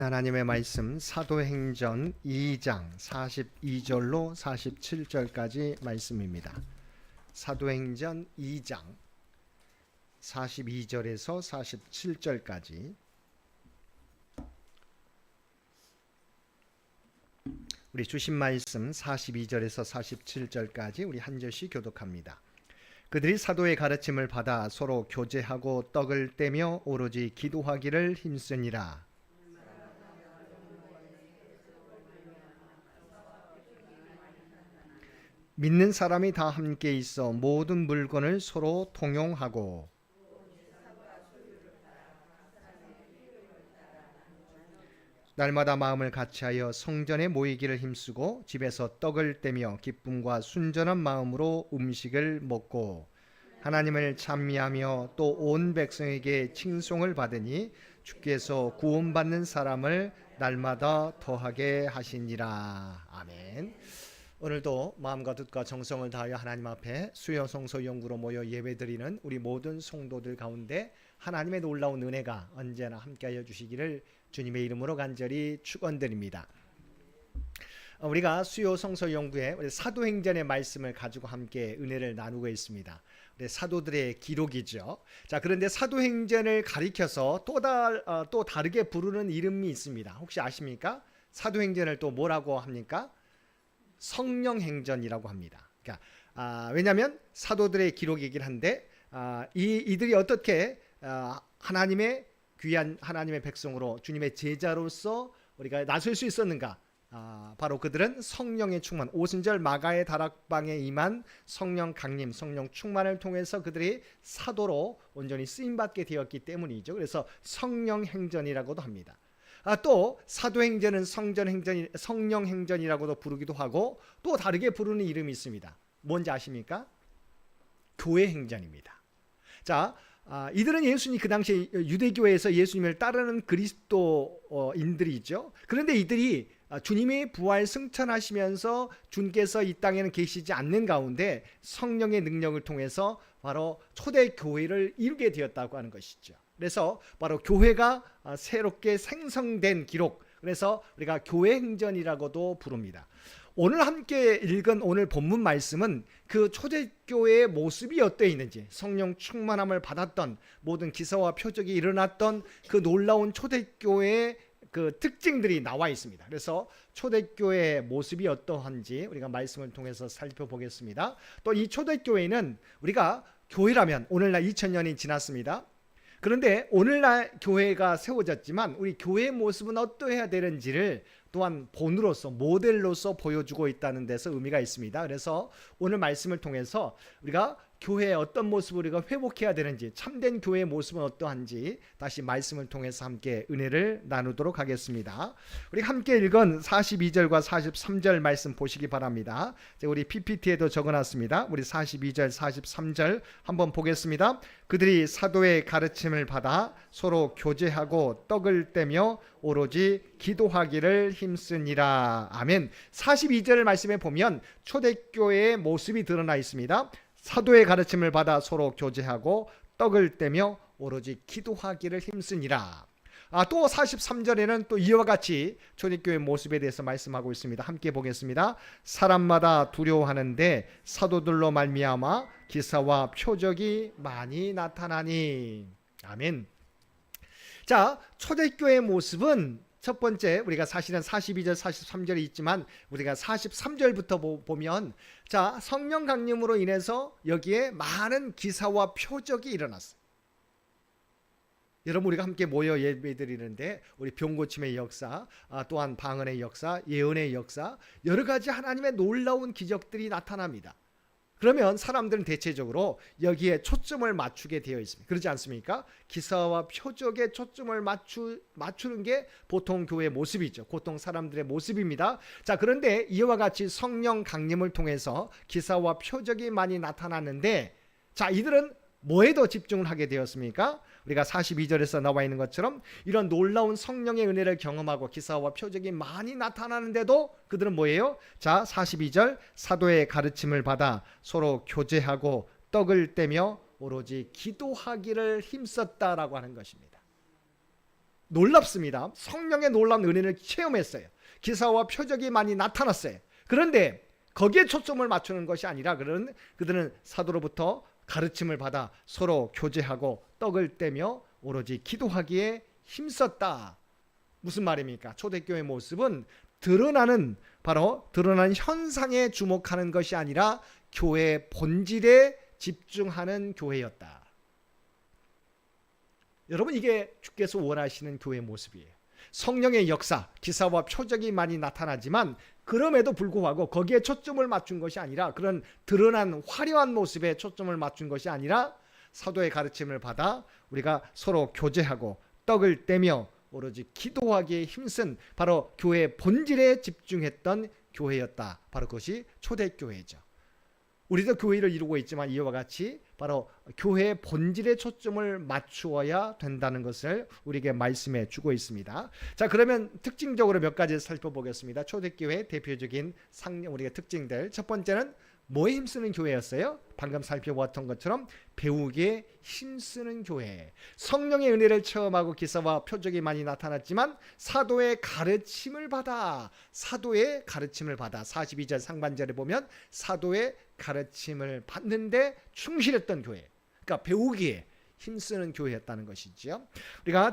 하나님의 말씀 사도행전 2장 42절로 47절까지 말씀입니다. 사도행전 2장 42절에서 47절까지 우리 주신 말씀 42절에서 47절까지 우리 한 절씩 교독합니다. 그들이 사도의 가르침을 받아 서로 교제하고 떡을 떼며 오로지 기도하기를 힘쓰니라. 믿는 사람이 다 함께 있어 모든 물건을 서로 통용하고 날마다 마음을 같이하여 성전에 모이기를 힘쓰고 집에서 떡을 떼며 기쁨과 순전한 마음으로 음식을 먹고 하나님을 찬미하며 또 온 백성에게 칭송을 받으니 주께서 구원받는 사람을 날마다 더하게 하시니라. 아멘. 오늘도 마음과 뜻과 정성을 다하여 하나님 앞에 수요 성소 연구로 모여 예배드리는 우리 모든 성도들 가운데 하나님의 놀라운 은혜가 언제나 함께하여 주시기를 주님의 이름으로 간절히 축원드립니다. 우리가 수요 성소 연구에 우리 사도행전의 말씀을 가지고 함께 은혜를 나누고 있습니다. 우리 사도들의 기록이죠. 자, 그런데 사도행전을 가리켜서 또 다르게 부르는 이름이 있습니다. 혹시 아십니까? 사도행전을 또 뭐라고 합니까? 성령행전이라고 합니다. 그러니까 왜냐하면 사도들의 기록이긴 한데 이들이 어떻게 하나님의 귀한 하나님의 백성으로 주님의 제자로서 우리가 나설 수 있었는가? 바로 그들은 성령의 충만, 오순절 마가의 다락방에 임한 성령 강림, 성령 충만을 통해서 그들이 사도로 온전히 쓰임받게 되었기 때문이죠. 그래서 성령행전이라고도 합니다. 또 사도행전은 성령행전이라고도 부르기도 하고 또 다르게 부르는 이름이 있습니다. 뭔지 아십니까? 교회행전입니다. 자, 이들은 그 당시에 유대교회에서 예수님을 따르는 그리스도인들이죠. 그런데 이들이 주님의 부활 승천하시면서 주님께서 이 땅에는 계시지 않는 가운데 성령의 능력을 통해서 바로 초대교회를 이루게 되었다고 하는 것이죠. 그래서 바로 교회가 새롭게 생성된 기록, 그래서 우리가 교회행전이라고도 부릅니다. 오늘 함께 읽은 오늘 본문 말씀은 그 초대교회의 모습이 어떠 있는지, 성령 충만함을 받았던 모든 기사와 표적이 일어났던 그 놀라운 초대교회의 그 특징들이 나와 있습니다. 그래서 초대교회의 모습이 어떠한지 우리가 말씀을 통해서 살펴보겠습니다. 또 이 초대교회는 우리가 교회라면 오늘날 2000년이 지났습니다. 그런데 오늘날 교회가 세워졌지만 우리 교회의 모습은 어떠해야 되는지를 또한 본으로서 모델로서 보여주고 있다는 데서 의미가 있습니다. 그래서 오늘 말씀을 통해서 우리가 교회의 어떤 모습을 우리가 회복해야 되는지, 참된 교회의 모습은 어떠한지 다시 말씀을 통해서 함께 은혜를 나누도록 하겠습니다. 우리 함께 읽은 42절과 43절 말씀 보시기 바랍니다. 우리 PPT에도 적어놨습니다. 우리 42절 43절 한번 보겠습니다. 그들이 사도의 가르침을 받아 서로 교제하고 떡을 떼며 오로지 기도하기를 힘쓰니라. 아멘. 42절 말씀에 보면 초대교회의 모습이 드러나 있습니다. 사도의 가르침을 받아 서로 교제하고 떡을 떼며 오로지 기도하기를 힘쓰니라. 또 43절에는 또 이와 같이 초대교회 모습에 대해서 말씀하고 있습니다. 함께 보겠습니다. 사람마다 두려워하는데 사도들로 말미암아 기사와 표적이 많이 나타나니. 아멘. 자, 초대교회의 모습은 첫 번째, 우리가 사실은 42절 43절이 있지만 우리가 43절부터 보면 자, 성령 강림으로 인해서 여기에 많은 기사와 표적이 일어났어요. 여러분, 우리가 함께 모여 예배드리는데 우리 병고침의 역사, 또한 방언의 역사, 예언의 역사, 여러 가지 하나님의 놀라운 기적들이 나타납니다. 그러면 사람들은 대체적으로 여기에 초점을 맞추게 되어 있습니다. 그렇지 않습니까? 기사와 표적에 초점을 맞추는 게 보통 교회의 모습이죠. 보통 사람들의 모습입니다. 자, 그런데 이와 같이 성령 강림을 통해서 기사와 표적이 많이 나타났는데, 자, 이들은 뭐에 더 집중을 하게 되었습니까? 우리가 42절에서 나와 있는 것처럼 이런 놀라운 성령의 은혜를 경험하고 기사와 표적이 많이 나타나는데도 그들은 뭐예요? 자, 42절 사도의 가르침을 받아 서로 교제하고 떡을 떼며 오로지 기도하기를 힘썼다라고 하는 것입니다. 놀랍습니다. 성령의 놀라운 은혜를 체험했어요. 기사와 표적이 많이 나타났어요. 그런데 거기에 초점을 맞추는 것이 아니라 그들은 사도로부터 가르침을 받아 서로 교제하고 떡을 떼며 오로지 기도하기에 힘썼다. 무슨 말입니까? 초대교회 모습은 드러나는 현상에 주목하는 것이 아니라 교회의 본질에 집중하는 교회였다. 여러분, 이게 주께서 원하시는 교회의 모습이에요. 성령의 역사, 기사와 표적이 많이 나타나지만 그럼에도 불구하고 거기에 초점을 맞춘 것이 아니라, 그런 드러난 화려한 모습에 초점을 맞춘 것이 아니라 사도의 가르침을 받아 우리가 서로 교제하고 떡을 떼며 오로지 기도하기에 힘쓴 바로 교회의 본질에 집중했던 교회였다. 바로 그것이 초대교회죠. 우리도 교회를 이루고 있지만 이와 같이 바로 교회의 본질에 초점을 맞추어야 된다는 것을 우리에게 말씀해 주고 있습니다. 자, 그러면 특징적으로 몇 가지 살펴보겠습니다. 초대교회 대표적인 우리가 특징들. 첫 번째는 뭐에 힘쓰는 교회였어요? 방금 살펴보았던 것처럼 배우기에 힘쓰는 교회. 성령의 은혜를 체험하고 기사와 표적이 많이 나타났지만 사도의 가르침을 받아 42절 상반절에 보면 사도의 가르침을 받는데 충실했던 교회. 그러니까 배우기에 힘쓰는 교회였다는 것이죠.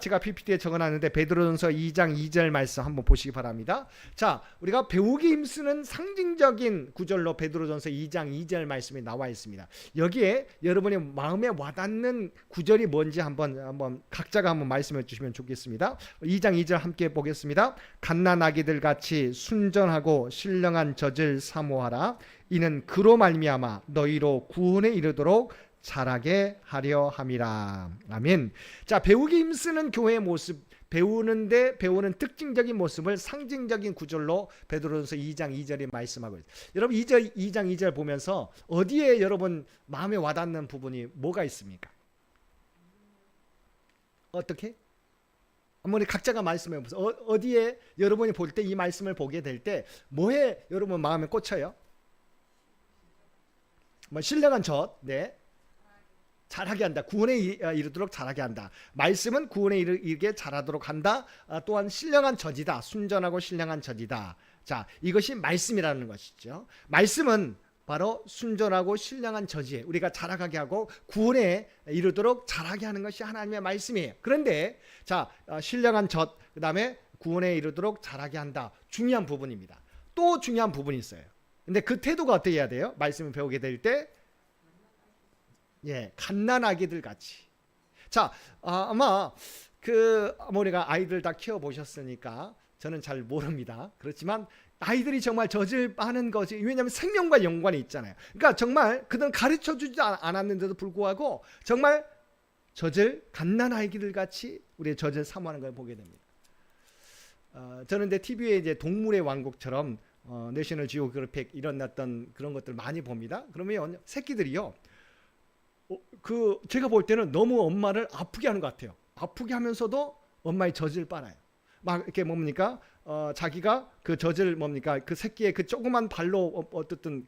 제가 PPT에 적어놨는데 베드로전서 2장 2절 말씀 한번 보시기 바랍니다. 자, 우리가 배우기 힘쓰는 상징적인 구절로 베드로전서 2장 2절 말씀이 나와 있습니다. 여기에 여러분의 마음에 와닿는 구절이 뭔지 한번 각자가 한번 말씀해 주시면 좋겠습니다. 2장 2절 함께 보겠습니다. 갓난아기들 같이 순전하고 신령한 젖을 사모하라. 이는 그로 말미암아 너희로 구원에 이르도록 자라게 하려 함이라. 아멘. 자, 배우기 힘쓰는 교회의 모습, 배우는 특징적인 모습을 상징적인 구절로 베드로전서 2장 2절에 말씀하고 있어요. 여러분, 2장 2절 보면서 어디에 여러분 마음에 와닿는 부분이 뭐가 있습니까? 어떻게? 한번 각자가 말씀해 보세요. 어디에 여러분이 볼 때, 이 말씀을 보게 될 때 뭐에 여러분 마음에 꽂혀요? 신령한 젖, 네. 자라게 한다. 구원에 이르도록 자라게 한다. 말씀은 구원에 이르게 자라도록 한다. 또한 신령한 젖이다. 순전하고 신령한 젖이다. 자, 이것이 말씀이라는 것이죠. 말씀은 바로 순전하고 신령한 젖이에요. 우리가 자라가게 하고 구원에 이르도록 자라게 하는 것이 하나님의 말씀이에요. 그런데 자, 신령한 젖, 그 다음에 구원에 이르도록 자라게 한다. 중요한 부분입니다. 또 중요한 부분이 있어요. 근데 그 태도가 어떻게 해야 돼요? 말씀을 배우게 될 때 갓난아기들 같이. 자, 아마 우리가 아이들 다 키워 보셨으니까 저는 잘 모릅니다. 그렇지만 아이들이 정말 젖을 빠는 것이, 왜냐하면 생명과 연관이 있잖아요. 그러니까 정말 그들은 가르쳐 주지 않았는데도 불구하고 정말 갓난아기들 같이 우리의 젖을 사모하는 걸 보게 됩니다. 저는 TV에 이제 동물의 왕국처럼 내셔널 지오그래픽 이런 그런 것들 많이 봅니다. 그러면 새끼들이요, 제가 볼 때는 너무 엄마를 아프게 하는 것 같아요. 아프게 하면서도 엄마의 젖을 빨아요. 막 이렇게 뭡니까? 자기가 그 젖을 그 새끼의 그 조그만 발로 어떻든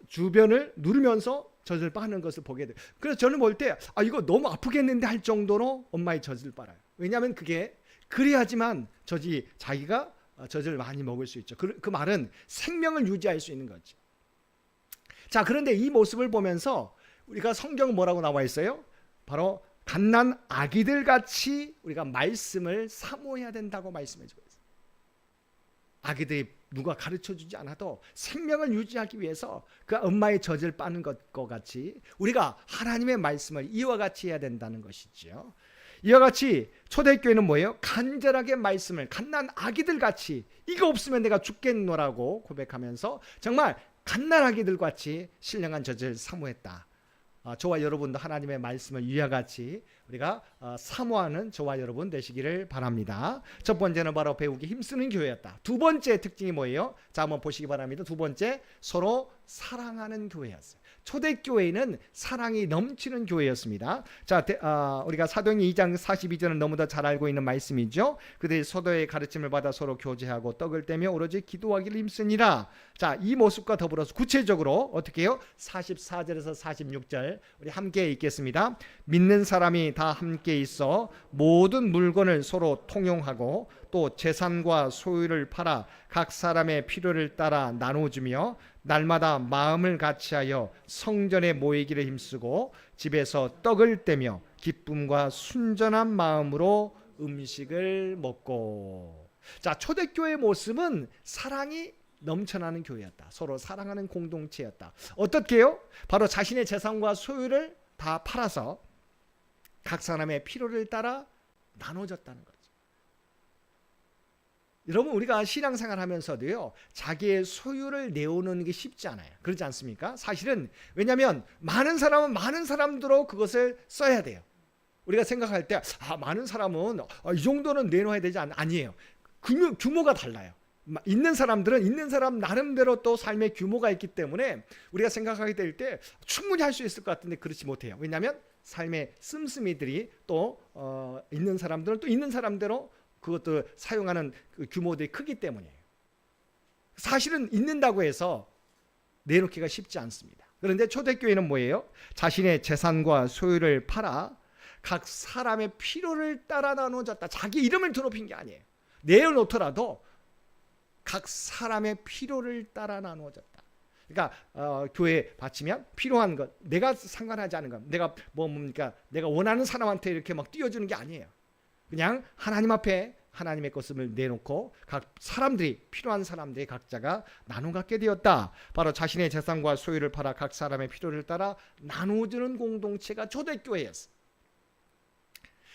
주변을 누르면서 젖을 빠는 것을 보게 돼요. 그래서 저는 볼 때 이거 너무 아프겠는데 할 정도로 엄마의 젖을 빨아요. 왜냐하면 그래야지만 자기가 젖을 많이 먹을 수 있죠. 그 말은 생명을 유지할 수 있는 거죠. 자, 그런데 이 모습을 보면서 우리가 성경은 뭐라고 나와 있어요? 바로 갓난 아기들 같이 우리가 말씀을 사모해야 된다고 말씀해 주고 있어요. 아기들이 누가 가르쳐 주지 않아도 생명을 유지하기 위해서 그 엄마의 젖을 빠는 것과 같이 우리가 하나님의 말씀을 이와 같이 해야 된다는 것이죠. 이와 같이 초대교회는 뭐예요? 간절하게 말씀을 갓난 아기들 같이, 이거 없으면 내가 죽겠노라고 고백하면서 정말 갓난 아기들 같이 신령한 젖을 사모했다. 저와 여러분도 하나님의 말씀을 이와 같이 우리가 사모하는 저와 여러분 되시기를 바랍니다. 첫 번째는 바로 배우기 힘쓰는 교회였다. 두 번째 특징이 뭐예요? 자, 한번 보시기 바랍니다. 두 번째, 서로 사랑하는 교회였어요. 초대교회는 사랑이 넘치는 교회였습니다. 자, 우리가 사도행전 2장 42절은 너무도 잘 알고 있는 말씀이죠. 그들이 서도의 가르침을 받아 서로 교제하고 떡을 떼며 오로지 기도하기를 힘쓰니라. 자, 이 모습과 더불어서 구체적으로 어떻게 해요? 44절에서 46절 우리 함께 읽겠습니다. 믿는 사람이 다 함께 있어 모든 물건을 서로 통용하고 또 재산과 소유를 팔아 각 사람의 필요를 따라 나눠주며 날마다 마음을 같이하여 성전에 모이기를 힘쓰고 집에서 떡을 떼며 기쁨과 순전한 마음으로 음식을 먹고. 자, 초대교회의 모습은 사랑이 넘쳐나는 교회였다. 서로 사랑하는 공동체였다. 어떻게요? 바로 자신의 재산과 소유를 다 팔아서 각 사람의 필요를 따라 나눠줬다는 거죠. 여러분, 우리가 신앙생활 하면서도요, 자기의 소유를 내오는 게 쉽지 않아요. 그렇지 않습니까? 사실은 왜냐하면 많은 사람은 많은 사람대로 그것을 써야 돼요. 우리가 생각할 때 많은 사람은 이 정도는 내놓아야 되지 아니에요. 규모가 달라요. 있는 사람들은 있는 사람 나름대로 또 삶의 규모가 있기 때문에 우리가 생각하게 될 때 충분히 할 수 있을 것 같은데 그렇지 못해요. 왜냐하면 삶의 씀씀이들이 또 있는 사람들은 또 있는 사람대로 그것도 사용하는 그 규모들이 크기 때문이에요. 사실은 있는다고 해서 내놓기가 쉽지 않습니다. 그런데 초대교회는 뭐예요? 자신의 재산과 소유를 팔아 각 사람의 필요를 따라 나눠줬다. 자기 이름을 드높인 게 아니에요. 내어놓더라도 각 사람의 필요를 따라 나눠줬다. 그러니까 교회에 바치면 필요한 것, 내가 상관하지 않은 것, 내가 뭡니까? 내가 원하는 사람한테 이렇게 막 띄워주는 게 아니에요. 그냥 하나님 앞에 하나님의 것을 내놓고 각 사람들이 필요한 사람들이 각자가 나눠 갖게 되었다. 바로 자신의 재산과 소유를 팔아 각 사람의 필요를 따라 나눠주는 공동체가 초대교회였어.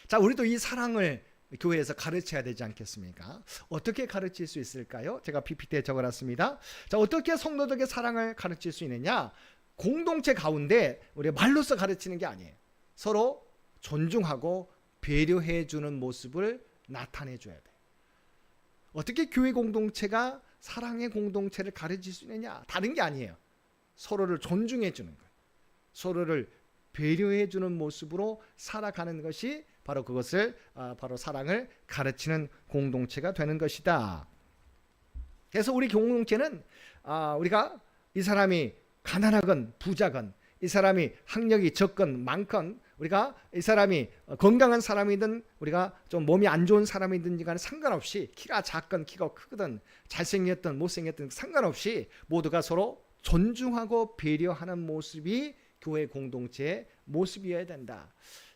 자, 우리도 이 사랑을 교회에서 가르쳐야 되지 않겠습니까? 어떻게 가르칠 수 있을까요? 제가 PPT에 적어놨습니다. 자, 어떻게 성도들에게 사랑을 가르칠 수 있느냐? 공동체 가운데 우리가 말로써 가르치는 게 아니에요. 서로 존중하고 배려해 주는 모습을 나타내 줘야 돼요. 어떻게 교회 공동체가 사랑의 공동체를 가르칠 수 있느냐? 다른 게 아니에요. 서로를 존중해 주는 거예요. 서로를 배려해 주는 모습으로 살아가는 것이 바로 그것을 바로 사랑을 가르치는 공동체가 되는 것이다. 그래서 우리 공동체는 우리가 이 사람이 가난하건 부자건 이 사람이 학력이 적건 많건 우리가 이 사람이 건강한 사람이든 우리가 좀 몸이 안 좋은 사람이든지 간에 상관없이 키가 작건 키가 크든 잘생겼든 못생겼든 상관없이 모두가 서로 존중하고 배려하는 모습이 교회 공동체의 모습이어야 된다.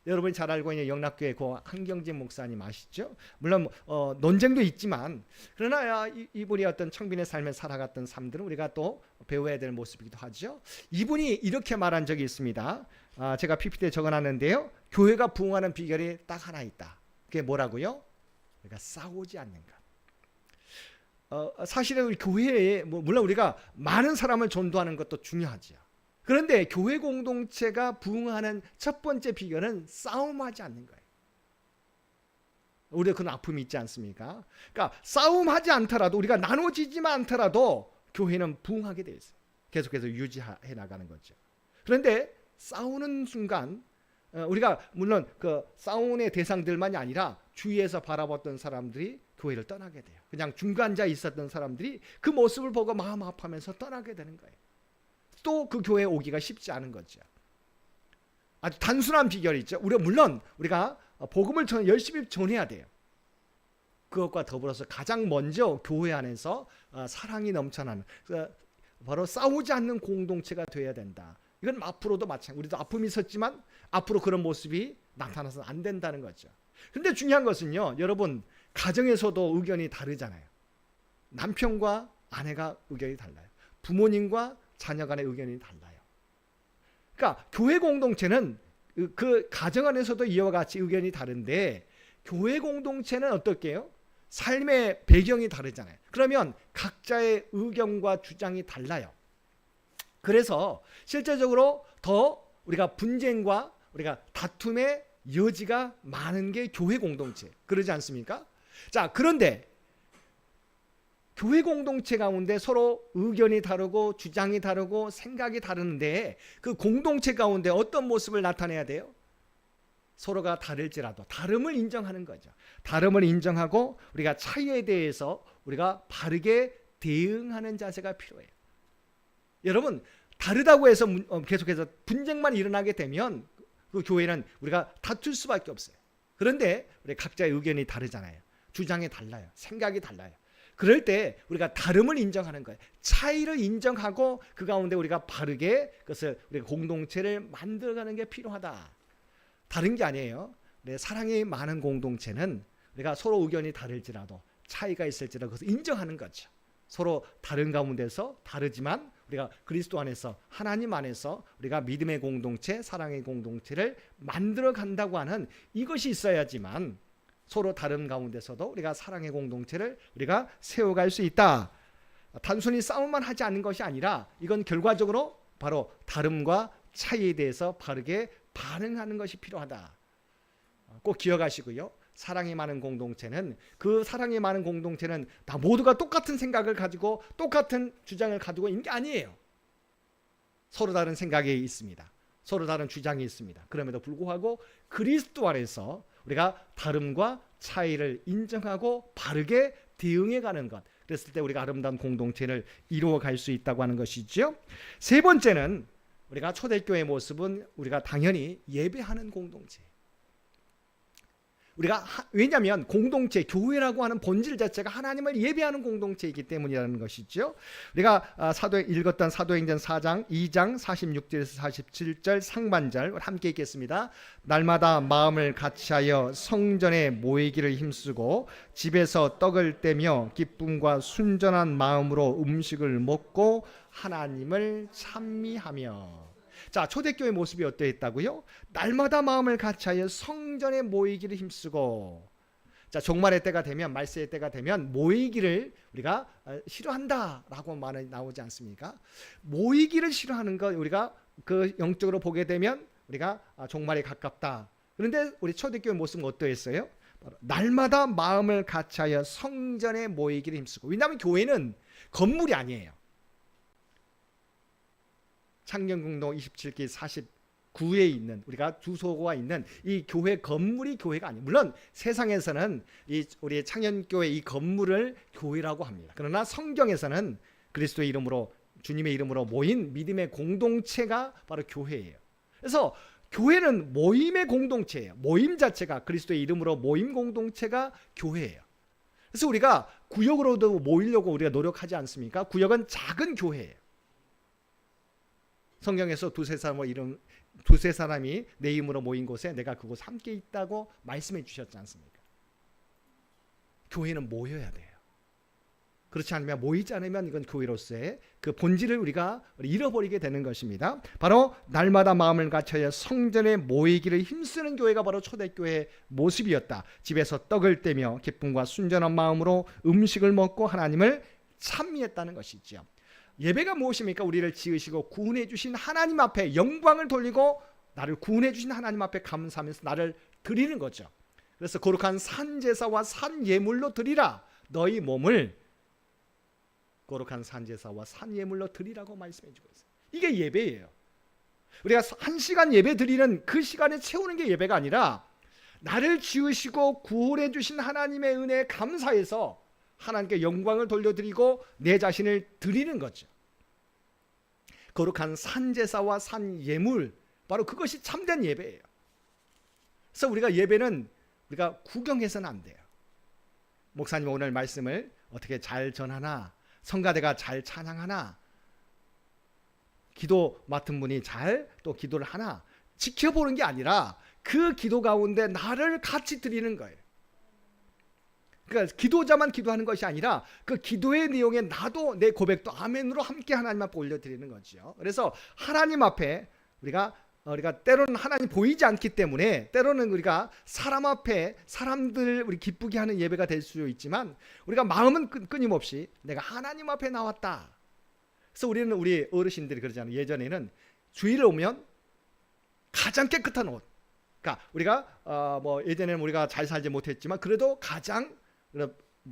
여러분이 잘 알고 있는 영락교회 고 한경진 목사님 아시죠? 물론 논쟁도 있지만 그러나 이분이 어떤 청빈의 삶을 살아갔던 삶들은 우리가 또 배워야 될 모습이기도 하죠. 이분이 이렇게 말한 적이 있습니다. 제가 PPT에 적어놨는데요. 교회가 부흥하는 비결이 딱 하나 있다. 그게 뭐라고요? 우리가 싸우지 않는 것. 사실은 우리 교회에 물론 우리가 많은 사람을 전도하는 것도 중요하죠. 그런데 교회 공동체가 부흥하는 첫 번째 비결은 싸움하지 않는 거예요. 우리가 그런 아픔이 있지 않습니까? 그러니까 싸움하지 않더라도 우리가 나눠지지만 않더라도 교회는 부흥하게 돼 있어요. 계속해서 유지해 나가는 거죠. 그런데 싸우는 순간 우리가 물론 그 싸움의 대상들만이 아니라 주위에서 바라봤던 사람들이 교회를 떠나게 돼요. 그냥 중간자에 있었던 사람들이 그 모습을 보고 마음 아파하면서 떠나게 되는 거예요. 또 그 교회에 오기가 쉽지 않은 거죠. 아주 단순한 비결이 있죠. 물론 우리가 복음을 열심히 전해야 돼요. 그것과 더불어서 가장 먼저 교회 안에서 사랑이 넘쳐나는 바로 싸우지 않는 공동체가 되어야 된다. 이건 앞으로도 마찬가지. 우리도 아픔이 있었지만 앞으로 그런 모습이 나타나서는 안 된다는 거죠. 그런데 중요한 것은요. 여러분 가정에서도 의견이 다르잖아요. 남편과 아내가 의견이 달라요. 부모님과 자녀 간의 의견이 달라요. 그러니까 교회 공동체는 그 가정 안에서도 이와 같이 의견이 다른데 교회 공동체는 어떨게요? 삶의 배경이 다르잖아요. 그러면 각자의 의견과 주장이 달라요. 그래서 실제적으로 더 우리가 분쟁과 우리가 다툼의 여지가 많은 게 교회 공동체. 그러지 않습니까? 자, 그런데 교회 공동체 가운데 서로 의견이 다르고 주장이 다르고 생각이 다르는데 그 공동체 가운데 어떤 모습을 나타내야 돼요? 서로가 다를지라도 다름을 인정하는 거죠. 다름을 인정하고 우리가 차이에 대해서 우리가 바르게 대응하는 자세가 필요해요. 여러분, 다르다고 해서 계속해서 분쟁만 일어나게 되면 그 교회는 우리가 다툴 수밖에 없어요. 그런데 우리 각자의 의견이 다르잖아요. 주장이 달라요. 생각이 달라요. 그럴 때 우리가 다름을 인정하는 거예요. 차이를 인정하고 그 가운데 우리가 바르게 그것을 우리가 공동체를 만들어가는 게 필요하다. 다른 게 아니에요. 사랑이 많은 공동체는 우리가 서로 의견이 다를지라도 차이가 있을지라도 그것을 인정하는 거죠. 서로 다른 가운데서 다르지만 우리가 그리스도 안에서 하나님 안에서 우리가 믿음의 공동체, 사랑의 공동체를 만들어 간다고 하는 이것이 있어야지만 서로 다른 가운데서도 우리가 사랑의 공동체를 우리가 세워갈 수 있다. 단순히 싸움만 하지 않는 것이 아니라 이건 결과적으로 바로 다름과 차이에 대해서 바르게 반응하는 것이 필요하다. 꼭 기억하시고요. 사랑이 많은 공동체는 그 사랑이 많은 공동체는 다 모두가 똑같은 생각을 가지고 똑같은 주장을 가지고 있는 게 아니에요. 서로 다른 생각이 있습니다. 서로 다른 주장이 있습니다. 그럼에도 불구하고 그리스도 안에서 우리가 다름과 차이를 인정하고 바르게 대응해가는 것. 그랬을 때 우리가 아름다운 공동체를 이루어갈 수 있다고 하는 것이죠. 세 번째는 우리가 초대교회의 모습은 우리가 당연히 예배하는 공동체. 우리가 왜냐하면 공동체, 교회라고 하는 본질 자체가 하나님을 예배하는 공동체이기 때문이라는 것이죠. 우리가 읽었던 사도행전 4장 2장 46절에서 47절 상반절 함께 읽겠습니다. 날마다 마음을 같이하여 성전에 모이기를 힘쓰고 집에서 떡을 떼며 기쁨과 순전한 마음으로 음식을 먹고 하나님을 찬미하며. 자, 초대교회 모습이 어떠했다고요? 날마다 마음을 같이하여 성전에 모이기를 힘쓰고. 자, 종말의 때가 되면, 말세의 때가 되면 모이기를 우리가 싫어한다라고 말이 나오지 않습니까? 모이기를 싫어하는 것 우리가 그 영적으로 보게 되면 우리가 종말에 가깝다. 그런데 우리 초대교회 모습은 어떠했어요? 날마다 마음을 같이하여 성전에 모이기를 힘쓰고. 왜냐하면 교회는 건물이 아니에요. 창녕궁로 27기 49에 있는 우리가 주소가 있는 이 교회 건물이 교회가 아니에요. 물론 세상에서는 이 우리 창녕교회 이 건물을 교회라고 합니다. 그러나 성경에서는 그리스도의 이름으로 주님의 이름으로 모인 믿음의 공동체가 바로 교회예요. 그래서 교회는 모임의 공동체예요. 모임 자체가 그리스도의 이름으로 모임 공동체가 교회예요. 그래서 우리가 구역으로도 모이려고 우리가 노력하지 않습니까? 구역은 작은 교회예요. 성경에서 두세 사람이 내 이름으로 모인 곳에 내가 그곳 함께 있다고 말씀해 주셨지 않습니까? 교회는 모여야 돼요. 그렇지 않으면 모이지 않으면 이건 교회로서의 그 본질을 우리가 잃어버리게 되는 것입니다. 바로 날마다 마음을 같이하여 성전에 모이기를 힘쓰는 교회가 바로 초대교회의 모습이었다. 집에서 떡을 떼며 기쁨과 순전한 마음으로 음식을 먹고 하나님을 찬미했다는 것이죠. 예배가 무엇입니까? 우리를 지으시고 구원해 주신 하나님 앞에 영광을 돌리고 나를 구원해 주신 하나님 앞에 감사하면서 나를 드리는 거죠. 그래서 거룩한 산제사와 산예물로 드리라. 너희 몸을 거룩한 산제사와 산예물로 드리라고 말씀해 주고 있어요. 이게 예배예요. 우리가 1시간 예배 드리는 그 시간에 채우는 게 예배가 아니라 나를 지으시고 구원해 주신 하나님의 은혜에 감사해서 하나님께 영광을 돌려드리고 내 자신을 드리는 거죠. 거룩한 산제사와 산예물, 바로 그것이 참된 예배예요. 그래서 우리가 예배는 우리가 구경해서는 안 돼요. 목사님 오늘 말씀을 어떻게 잘 전하나, 성가대가 잘 찬양하나, 기도 맡은 분이 잘 또 기도를 하나 지켜보는 게 아니라 그 기도 가운데 나를 같이 드리는 거예요. 그러니까 기도자만 기도하는 것이 아니라 그 기도의 내용에 나도 내 고백도 아멘으로 함께 하나님 앞에 올려드리는 거죠. 그래서 하나님 앞에 우리가 때로는 하나님 보이지 않기 때문에 때로는 우리가 사람 앞에 사람들 우리 기쁘게 하는 예배가 될 수 있지만 우리가 마음은 끊임없이 내가 하나님 앞에 나왔다. 그래서 우리 어르신들이 그러잖아요. 예전에는 주일에 오면 가장 깨끗한 옷. 그러니까 우리가 예전에는 우리가 잘 살지 못했지만 그래도 가장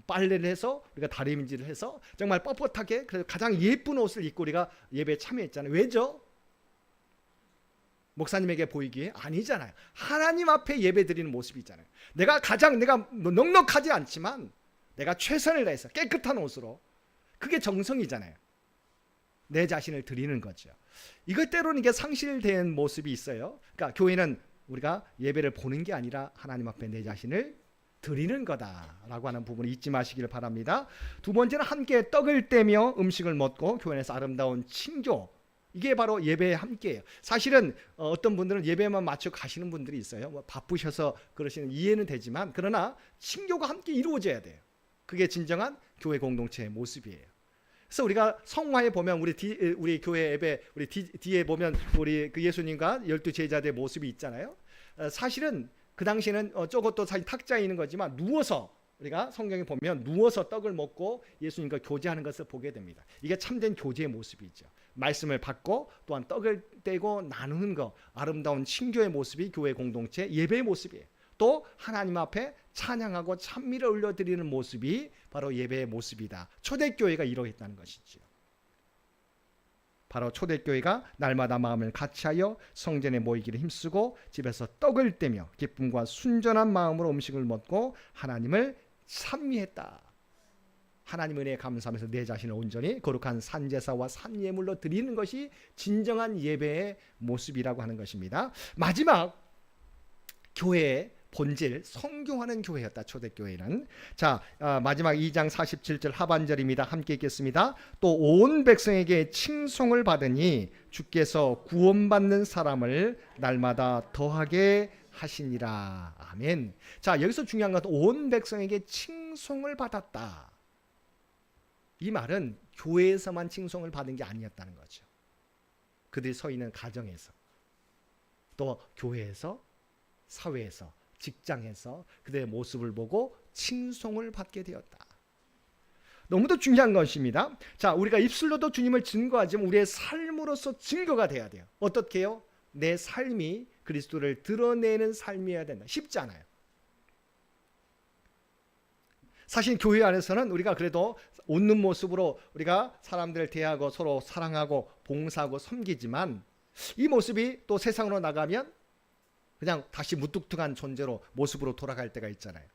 빨래를 해서 우리가 다림질을 해서 정말 뻣뻣하게 그래서 가장 예쁜 옷을 입고 우리가 예배에 참여했잖아요. 왜죠? 목사님에게 보이기에? 아니잖아요. 하나님 앞에 예배 드리는 모습이잖아요. 내가 넉넉하지 않지만 내가 최선을 다해서 깨끗한 옷으로, 그게 정성이잖아요. 내 자신을 드리는 거죠. 이것 때로는 이게 상실된 모습이 있어요. 그러니까 교회는 우리가 예배를 보는 게 아니라 하나님 앞에 내 자신을 드리는 거다라고 하는 부분을 잊지 마시기를 바랍니다. 두 번째는 함께 떡을 떼며 음식을 먹고 교회 안에서 아름다운 친교, 이게 바로 예배의 함께예요. 사실은 어떤 분들은 예배만 맞춰 가시는 분들이 있어요. 뭐 바쁘셔서 그러시는 이해는 되지만, 그러나 친교가 함께 이루어져야 돼요. 그게 진정한 교회 공동체의 모습이에요. 그래서 우리가 성화에 보면 우리 교회 예배 우리 뒤에 보면 우리 그 예수님과 12 제자들의 모습이 있잖아요. 사실은 그 당시에는 저것도 사실 탁자에 있는 거지만 누워서, 우리가 성경에 보면 누워서 떡을 먹고 예수님과 교제하는 것을 보게 됩니다. 이게 참된 교제의 모습이죠. 말씀을 받고 또한 떡을 떼고 나누는 것, 아름다운 친교의 모습이 교회 공동체 예배의 모습이에요. 또 하나님 앞에 찬양하고 찬미를 올려드리는 모습이 바로 예배의 모습이다. 초대교회가 이러했다는 것이죠. 바로 초대교회가 날마다 마음을 같이하여 성전에 모이기를 힘쓰고 집에서 떡을 떼며 기쁨과 순전한 마음으로 음식을 먹고 하나님을 찬미했다. 하나님 은혜에 감사하면서 내 자신을 온전히 거룩한 산제사와 산예물로 드리는 것이 진정한 예배의 모습이라고 하는 것입니다. 마지막 교회의 본질, 성교하는 교회였다. 초대교회는. 자, 마지막 2장 47절 하반절입니다. 함께 읽겠습니다. 또 온 백성에게 칭송을 받으니 주께서 구원받는 사람을 날마다 더하게 하시니라. 아멘. 자, 여기서 중요한 것은 온 백성에게 칭송을 받았다. 이 말은 교회에서만 칭송을 받은 게 아니었다는 거죠. 그들이 서 있는 가정에서, 또 교회에서, 사회에서, 직장에서 그들의 모습을 보고 칭송을 받게 되었다. 너무도 중요한 것입니다. 자, 우리가 입술로도 주님을 증거하지만 우리의 삶으로서 증거가 돼야 돼요. 어떻게 해요? 내 삶이 그리스도를 드러내는 삶이어야 된다. 쉽지 않아요. 사실 교회 안에서는 우리가 그래도 웃는 모습으로 우리가 사람들을 대하고 서로 사랑하고 봉사하고 섬기지만, 이 모습이 또 세상으로 나가면 그냥 다시 무뚝뚝한 존재로 모습으로 돌아갈 때가 있잖아요.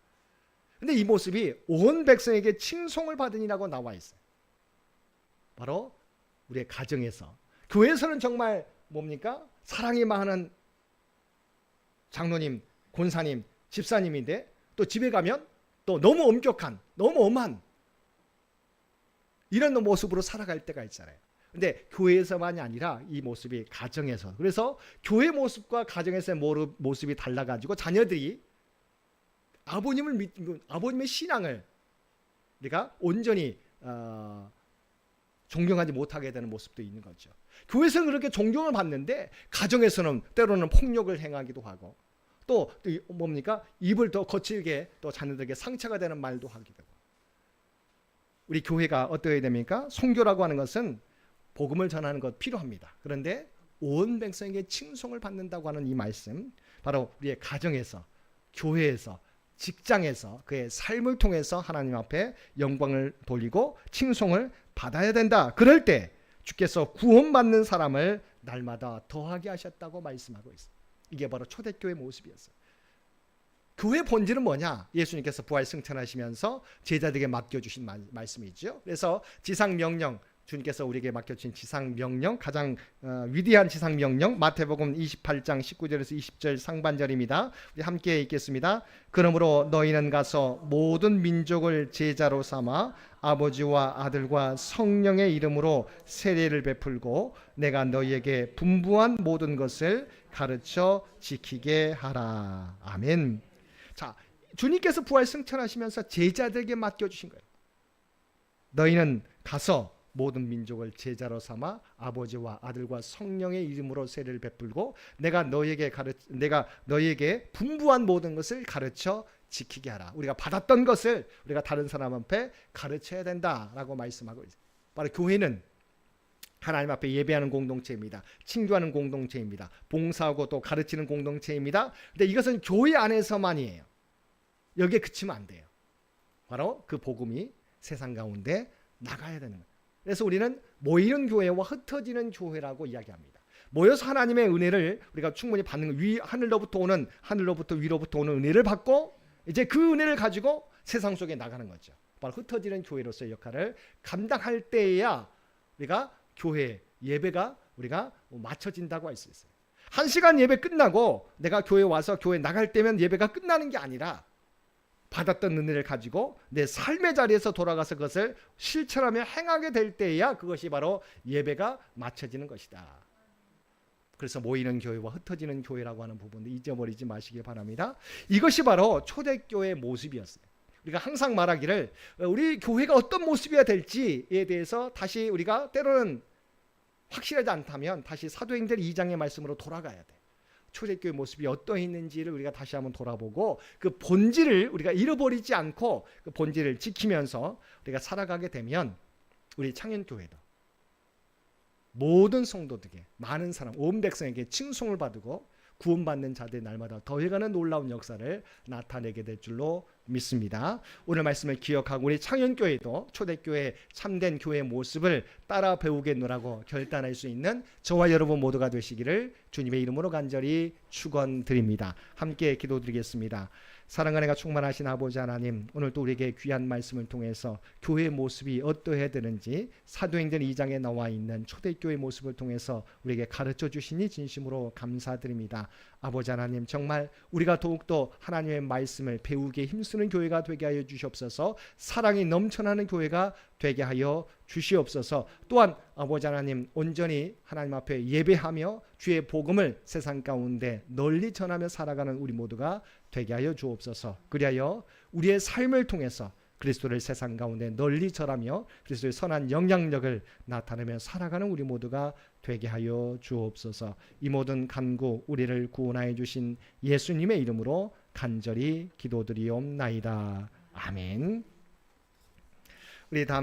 근데 이 모습이 온 백성에게 칭송을 받으니라고 나와 있어요. 바로 우리의 가정에서, 교회에서는 정말 뭡니까? 사랑이 많은 장로님, 권사님, 집사님인데 또 집에 가면 또 너무 엄격한, 너무 엄한 이런 모습으로 살아갈 때가 있잖아요. 근데 교회에서만이 아니라 이 모습이 가정에서, 그래서 교회 모습과 가정에서의 모습이 달라가지고 자녀들이 아버님의 신앙을 우리가 온전히 존경하지 못하게 되는 모습도 있는 거죠. 교회에서는 그렇게 존경을 받는데 가정에서는 때로는 폭력을 행하기도 하고, 또 뭡니까? 입을 더 거칠게 또 자녀들에게 상처가 되는 말도 하기도 하고. 우리 교회가 어떠해야 됩니까? 선교라고 하는 것은 복음을 전하는 것 필요합니다. 그런데 온 백성에게 칭송을 받는다고 하는 이 말씀, 바로 우리의 가정에서, 교회에서, 직장에서 그의 삶을 통해서 하나님 앞에 영광을 돌리고 칭송을 받아야 된다. 그럴 때 주께서 구원받는 사람을 날마다 더하게 하셨다고 말씀하고 있습니다. 이게 바로 초대교회 모습이었어요. 교회 본질은 뭐냐? 예수님께서 부활 승천하시면서 제자들에게 맡겨주신 말씀이죠. 그래서 지상명령, 주님께서 우리에게 맡겨주신 지상명령, 가장 위대한 지상명령, 마태복음 28장 19절에서 20절 상반절입니다. 우리 함께 읽겠습니다. 그러므로 너희는 가서 모든 민족을 제자로 삼아 아버지와 아들과 성령의 이름으로 세례를 베풀고 내가 너희에게 분부한 모든 것을 가르쳐 지키게 하라. 아멘. 자, 주님께서 부활 승천하시면서 제자들에게 맡겨주신 거예요. 너희는 가서 모든 민족을 제자로 삼아 아버지와 아들과 성령의 이름으로 세례를 베풀고 내가 너희에게 분부한 모든 것을 가르쳐 지키게 하라. 우리가 받았던 것을 우리가 다른 사람 앞에 가르쳐야 된다라고 말씀하고 있어요. 바로 교회는 하나님 앞에 예배하는 공동체입니다. 친교하는 공동체입니다. 봉사하고 또 가르치는 공동체입니다. 근데 이것은 교회 안에서만이에요. 여기에 그치면 안 돼요. 바로 그 복음이 세상 가운데 나가야 되는 거예요. 그래서 우리는 모이는 교회와 흩어지는 교회라고 이야기합니다. 모여서 하나님의 은혜를 우리가 충분히 받는 하늘로부터 위로부터 오는 은혜를 받고 이제 그 은혜를 가지고 세상 속에 나가는 거죠. 바로 흩어지는 교회로서의 역할을 감당할 때에야 우리가 교회 예배가 우리가 맞춰진다고 할 수 있어요. 1시간 예배 끝나고 내가 교회 와서 교회 나갈 때면 예배가 끝나는 게 아니라 받았던 은혜를 가지고 내 삶의 자리에서 돌아가서 그것을 실천하며 행하게 될 때에야 그것이 바로 예배가 맞춰지는 것이다. 그래서 모이는 교회와 흩어지는 교회라고 하는 부분도 잊어버리지 마시길 바랍니다. 이것이 바로 초대교회의 모습이었어요. 우리가 항상 말하기를 우리 교회가 어떤 모습이어야 될지에 대해서 다시 우리가 때로는 확실하지 않다면 다시 사도행전 2장의 말씀으로 돌아가야 돼. 초대교회 모습이 어떠했는지를 우리가 다시 한번 돌아보고 그 본질을 우리가 잃어버리지 않고 그 본질을 지키면서 우리가 살아가게 되면 우리 창현교회도 모든 성도들에게 많은 사람 온 백성에게 칭송을 받고 구원받는 자들의 날마다 더해가는 놀라운 역사를 나타내게 될 줄로 믿습니다. 오늘 말씀을 기억하고 우리 창현교회도 초대교회 참된 교회의 모습을 따라 배우겠노라고 결단할 수 있는 저와 여러분 모두가 되시기를 주님의 이름으로 간절히 축원드립니다. 함께 기도드리겠습니다. 사랑하는 가 충만하신 아버지 하나님, 오늘 또 우리에게 귀한 말씀을 통해서 교회의 모습이 어떠해야 되는지 사도행전 2장에 나와 있는 초대교회의 모습을 통해서 우리에게 가르쳐 주시니 진심으로 감사드립니다. 아버지 하나님, 정말 우리가 더욱더 하나님의 말씀을 배우기에 힘쓰는 교회가 되게 하여 주시옵소서. 사랑이 넘쳐나는 교회가 되게 하여 주시옵소서. 또한 아버지 하나님, 온전히 하나님 앞에 예배하며 주의 복음을 세상 가운데 널리 전하며 살아가는 우리 모두가 되게 하여 주옵소서. 그리하여 우리의 삶을 통해서 그리스도를 세상 가운데 널리 전하며 그리스도의 선한 영향력을 나타내며 살아가는 우리 모두가 되게 하여 주옵소서. 이 모든 간구 우리를 구원하여 주신 예수님의 이름으로 간절히 기도드리옵나이다. 아멘. 우리 다음